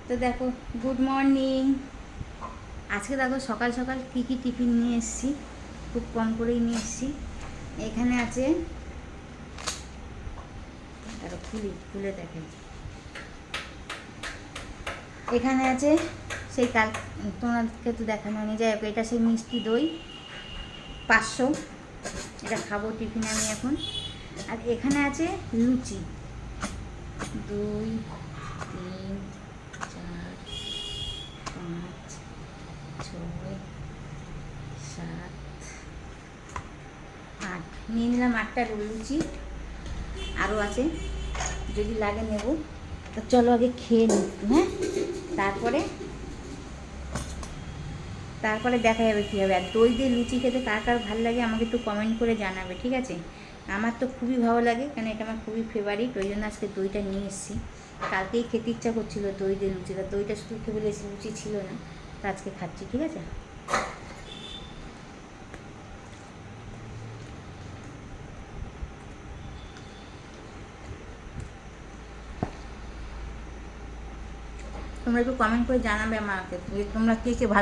তো দেখো, good morning. আজকে দেখো সকাল সকাল কী কী টিফিন নিয়ে এসেছি, খুব কম করেই নিয়ে এসেছি। এখানে আছে, দেখো খুলে দেখেন, এখানে আছে সেই কাল তোমাদেরকে তো দেখানো নিয়ে যায়, এটা সেই মিষ্টি দই 500, এটা খাবো টিফিনে আমি এখন। আর এখানে আছে লুচি 2 3 4 5 6 7 8, নিয়ে নিলাম 8টা লুচি। আরও আছে, যদি লাগে নেব। তো চলো আগে খেয়ে নিই, হ্যাঁ, তারপরে দেখা যাবে কী হবে। আর দই দিয়ে লুচি খেতে কার কার ভালো লাগে আমাকে একটু কমেন্ট করে জানাবে, ঠিক আছে? আমার তো খুবই ভালো লাগে, কারণ এটা আমার খুবই ফেভারিট, ওই জন্য আজকে দইটা নিয়ে এসেছি। কালকেই খেতে ইচ্ছা করছিলো দই দিয়ে লুচি, তা দইটা শুধু খেয়ে বলেছি, লুচি ছিল না, তা আজকে খাচ্ছি, ঠিক আছে? তোমরা একটু কমেন্ট করে জানাবে আমাকে, তোমরা কে কে ভালো